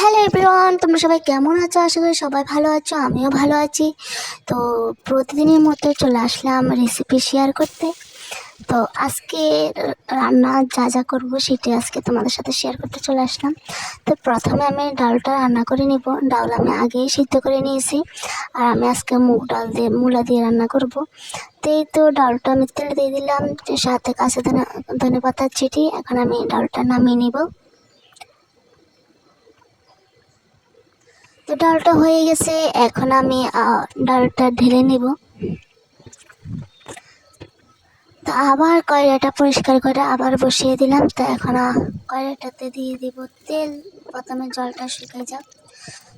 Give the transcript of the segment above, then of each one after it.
Hello everyone, তোমরা সবাই কেমন আছো? আশা করি সবাই ভালো আছো, আমিও ভালো আছি। তো প্রতিদিনের মতো চলে আসলাম রেসিপি শেয়ার করতে। তো আজকে রান্না যা যা করবো সেটাই আজকে তোমাদের সাথে শেয়ার করতে চলে আসলাম। তো প্রথমে আমি ডালটা রান্না করে নিব। ডাল আমি আগেই সিদ্ধ করে নিয়েছি, আর আমি আজকে মুগ ডাল দিয়ে মূলা দিয়ে রান্না করব। তো ডালটা আমি তেল দিয়ে দিলাম, সাথে কাঁচা ধনে পাতার চিটি। এখন আমি ডালটা নামিয়ে নিব। তো ডালটা হয়ে গেছে, এখন আমি ডালটা ঢেলে নিব। তো আবার কড়াইটা পরিষ্কার করে আবার বসিয়ে দিলাম। তো এখন কড়াইটাতে দিয়ে দিব তেল। প্রথমে জলটা শুকিয়ে যাক।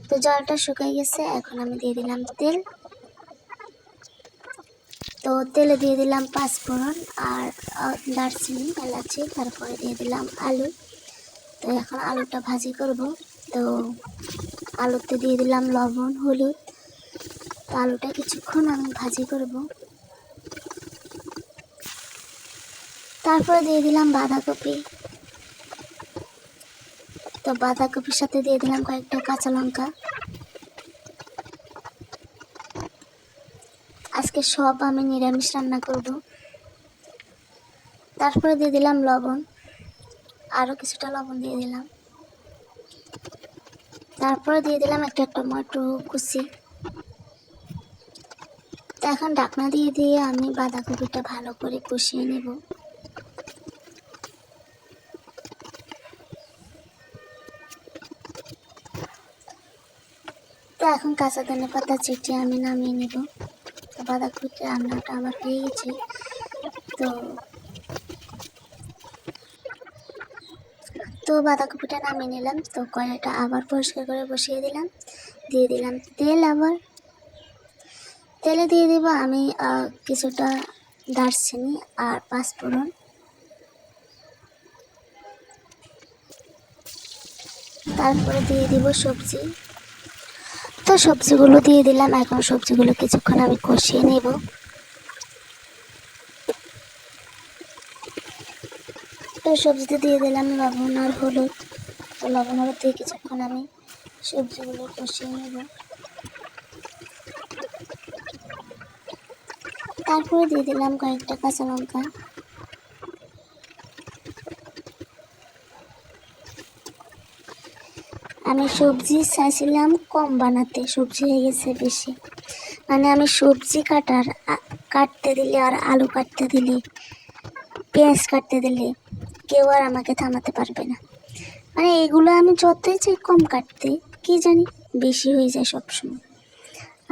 তো জলটা শুকিয়ে গেছে, এখন আমি দিয়ে দিলাম তেল। তো তেলে দিয়ে দিলাম পাঁচফোড়ন আর দারচিনি, এলাচি, তারপরে দিয়ে দিলাম আলু। তো এখন আলুটা ভাজি করব। তো আলুতে দিয়ে দিলাম লবণ, হলুদ। তো আলুটা কিছুক্ষণ আমি ভাজি করব। তারপরে দিয়ে দিলাম বাঁধাকপি। তো বাঁধাকপির সাথে দিয়ে দিলাম কয়েকটা কাঁচা লঙ্কা। আজকে সব আমি নিরামিষ রান্না করব। তারপরে দিয়ে দিলাম লবণ, আরও কিছুটা লবণ দিয়ে দিলাম। তারপরে দিয়ে দিলাম একটা টমেটো কুচি। তো এখন ঢাকনা দিয়ে দিয়ে আমি বাঁধাকপিটা ভালো করে কষিয়ে নেব। তো এখন কাঁচা ধনে পাতা চিটিয়ে আমি নামিয়ে নেব। তো বাঁধাকপিটা রান্নাটা আমার হয়ে গেছে। তো বাঁধাকপিটা নামিয়ে নিলাম। তো কড়াইটা আবার পরিষ্কার করে বসিয়ে দিলাম। দিয়ে দিলাম তেল। আবার তেলে দিয়ে দেব আমি কিছুটা দারচিনি আর পাঁচফোড়ন। তারপরে দিয়ে দিব সবজি। তো সবজিগুলো দিয়ে দিলাম। এখন সবজিগুলো কিছুক্ষণ আমি কষিয়ে নেব। তো সবজিতে দিয়ে দিলাম লবণ আর হলুদ। তো লবণ হলুদ দিয়ে কিছুক্ষণ আমি সবজিগুলো কষিয়ে নেব। তারপরে দিয়ে দিলাম কয়েকটা কাঁচা লঙ্কা। আমি সবজি চাইছিলাম কম বানাতে, সবজি হয়ে গেছে বেশি। মানে আমি সবজি কাটতে দিলে আর আলু কাটতে দিলে, পেঁয়াজ কাটতে দিলে কেউ আর আমাকে থামাতে পারবে না। মানে এগুলো আমি যতই চাই কম কাটতে, কি জানি বেশি হয়ে যায় সবসময়।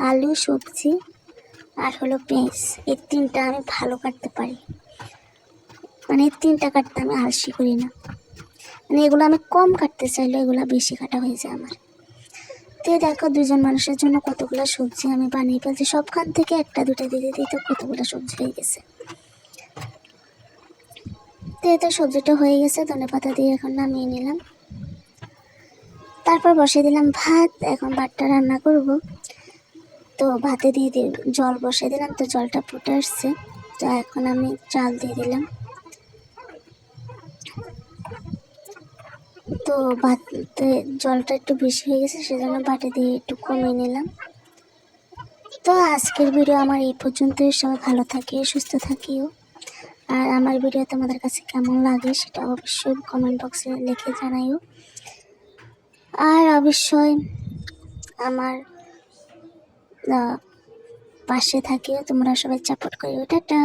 আলু, সবজি আর হলো পেঁয়াজ, এই তিনটা আমি ভালো কাটতে পারি। মানে এই তিনটা কাটতে আমি আলসি করি না। মানে এগুলো আমি কম কাটতে চাইলে এগুলো বেশি কাটা হয়ে যায় আমার। তো দেখো, দুজন মানুষের জন্য কতগুলো সবজি আমি বানিয়ে ফেলছি। সবখান থেকে একটা দুটো দিয়ে দিই, তো কতগুলো সবজি হয়ে গেছে। তো এই তো সবজিটা হয়ে গেছে, ধনেপাতা দিয়ে এখন নামিয়ে নিলাম। তারপর বসিয়ে দিলাম ভাত। এখন ভাতটা রান্না করব। তো ভাতে দিয়ে জল বসিয়ে দিলাম। তো জলটা ফুটে আসছে। তো এখন আমি চাল দিয়ে দিলাম। তো ভাতে জলটা একটু বেশি হয়ে গেছে, সেজন্য বাটি দিয়ে একটু কমিয়ে নিলাম। তো আজকের ভিডিও আমার এই পর্যন্তই। সবাই ভালো থাকে, সুস্থ থাকিও। আর আমার ভিডিও তোমাদের কাছে কেমন লাগে সেটা অবশ্যই কমেন্ট বক্সে লিখে জানাইও। আর অবশ্যই আমার পাশে থাকিও, তোমরা সবাই সাপোর্ট করিও। টাটা।